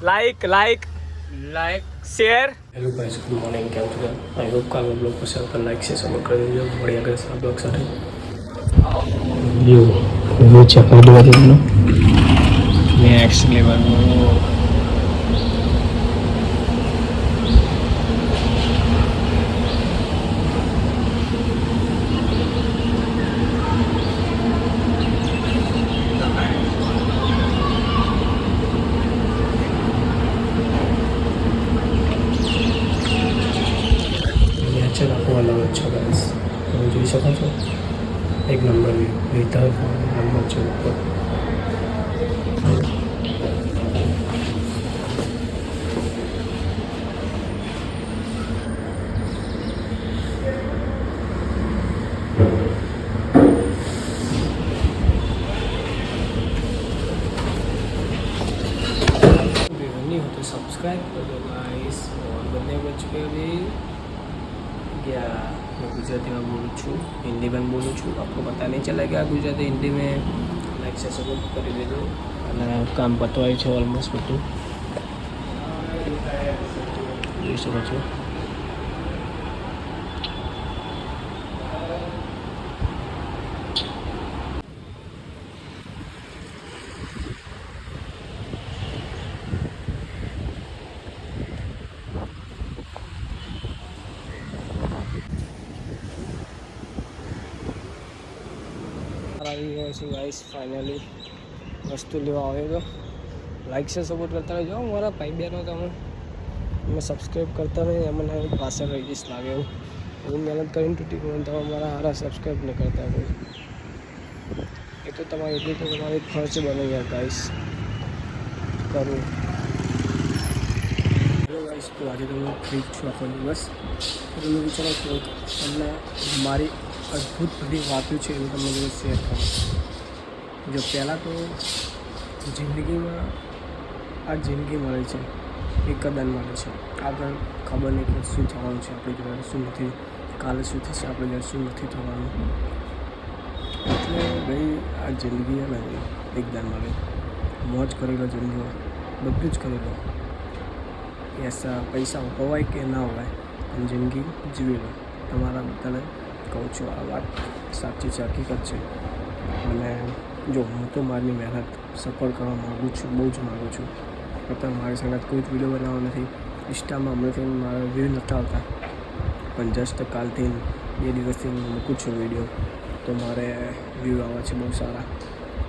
Like like like share. Hello guys, good morning. કેમ છો? I hope કાલ blog પસંદ પર લાઈક છે સપોર્ટ કરી દેજો. મળ્યા કરે આ બ્લોગ સાથે વ્યૂ ચેક કરી દો તમને. નેક્સ્ટ લેવલનો નેચર આખું અલગ જ છે ગાઈસ. તમે જોઈ શકો છો એક નંબર વિધાઉટ નંબર છે ઉપર. नहीं हो तो सब्सक्राइब कर दो गाइस. और બંને બચ કે भी क्या मैं गुजराती में बोलूँ छूँ, हिंदी में बोलूँ छूँ. आपको पता नहीं चलेगा गुजराती हिंदी में. लाइक से सपोर्ट કરી દેજો. અને કામ પતવાય છે ઓલમોસ્ટ બધું જોઈ શકો છો. આવી ગયો છું ગાઈસ. ફાઇનલી વસ્તુ લેવા આવ્યો તો લાઈક છે સપોર્ટ કરતા રહેજો મારા ભાઈ બહેનો. તમે સબસ્ક્રાઈબ કરતા નહીં મને પાછળ રહી જઈશ લાગે એવું. હું મહેનત કરીને તૂટી ગયું તમે મારા હારા સબસ્ક્રાઈબ નહીં કરતા કોઈ. એ તો તમારી એટલી તો તમારી ફરજ બને યાર ગાઈસ કરવું. હેલો ગાઈસ, તો આજે તો હું ફ્રી છું આખો દિવસ. તો તમે વિચારો છો તમને મારી અદ્ભુત બધી વાતો છે એ તમને બધું શેર કરું. જો પહેલાં તો જિંદગીમાં આ જિંદગી મળે છે એ કદર મળે છે. આગળ ખબર નહીં કે શું થવાનું છે આપણી જોડે, શું નથી, કાલે શું થશે આપણી જોડે, શું નથી થવાનું. એટલે ભાઈ આ જિંદગી ને એકદમ મળે. મોજ કરી લો જિંદગીમાં, બધું જ કરી લો. પૈસા હોવાય કે ના હોવાય પણ જિંદગી જીવી લો. તમારા બધાને કહું છું આ વાત સાચી છે, હકીકત છે. અને જો હું તો મારી મહેનત સફળ કરવા માગું છું, બહુ જ માગું છું. પણ મારી સાથે કોઈ જ વિડીયો બનાવવા નથી. ઇન્સ્ટામાં હમણાંથી મારા વ્યૂ નથી આવતા પણ જસ્ટ કાલથી 2 દિવસથી મૂકું છું વિડીયો તો મારે વ્યૂ આવે છે બહુ સારા.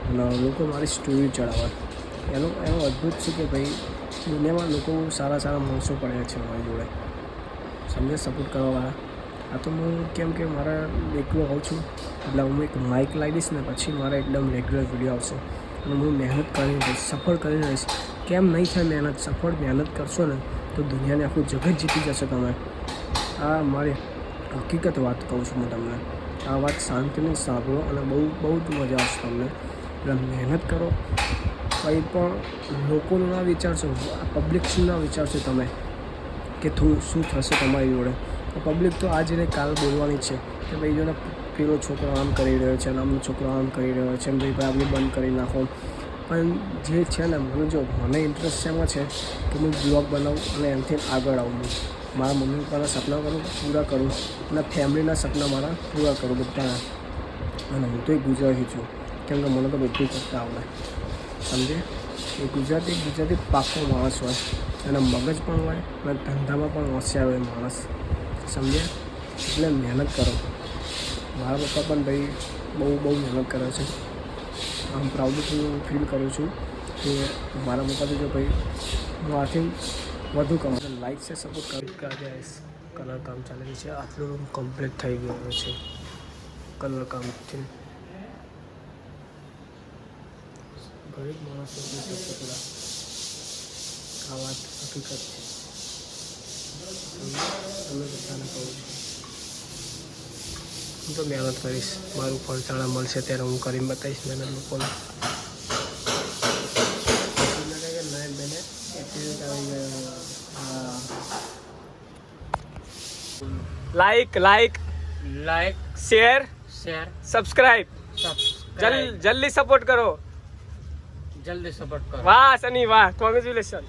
અને લોકો મારી સ્ટોરી ચડાવે એનું અદ્ભુત છે કે ભાઈ દુનિયામાં લોકો સારા સારા માણસો પડ્યા છે મારી જોડે, સમજે સપોર્ટ કરવાવાળા. આ તો હું કેમ કે મારા એકલો હોઉં છું એટલે હું એક માઇક લાવી દઈશ ને પછી મારે એકદમ રેગ્યુલર વિડીયો આવશે. અને હું મહેનત કરીને રહીશ, સફળ કરીને રહીશ. કેમ નહીં થાય મહેનત? સફળ મહેનત કરશો ને તો દુનિયાને આખું જગત જીતી જશે તમે. આ મારી હકીકત વાત કહું છું હું તમને. આ વાત શાંતિથી સાંભળો અને બહુ બહુ જ મજા આવશે તમને. એટલે મહેનત કરો. કંઈ પણ લોકોનું ના વિચારશો, પબ્લિક શું ના વિચારશો તમે કે શું થશે તમારી જોડે. પબ્લિક તો આજે ને કાલ બોલવાની છે કે ભાઈ જોને પેલો છોકરો આમ કરી રહ્યો છે અને આમનો છોકરો આમ કરી રહ્યો છે અને ભાઈ આપણે બંધ કરી નાખો. પણ જે છે ને મને જો મને ઇન્ટરેસ્ટ શેમાં છે કે હું બ્લોગ બનાવું અને એનાથી આગળ આવું. મારા મમ્મી પપ્પાના સપના પૂરા કરું અને ફેમિલીના સપના મારા પૂરા કરું બધાના. અને હું તો એક ગુજરાતી છું કેમ કે મને તો બધું કરતા આવડે, સમજે. એ ગુજરાતી પાકો માણસ હોય અને મગજ પણ હોય અને ધંધામાં પણ હોશિયાર હોય માણસ, સમજે. એટલે મહેનત કરો. મારા પપ્પા પણ ભાઈ બહુ મહેનત કરે છે. આમ પ્રાઉડથી હું ફીલ કરું છું કે મારા પપ્પાથી જો ભાઈ હું આથી વધુ કમાઉં. લાઈક છે સપોર્ટ કરી. કલર કામ ચાલે છે. આટલું રૂમ કમ્પ્લીટ થઈ ગયો છે કલર કામથી. ગરીબ માણસો પેલા આ વાત હકીકત છે. તમે બધાને કહું છું હું તો મહેનત કરીશ. મારું ફળતાળા મળશે ત્યારે હું કરીને બતાવીશ મહેનત લોકોને. Like like like share share subscribe. Subscribe जल्दी सपोर्ट करो. जल्दी सपोर्ट करो. वाह सनी वाह, कॉन्ग्रेचुलेशन.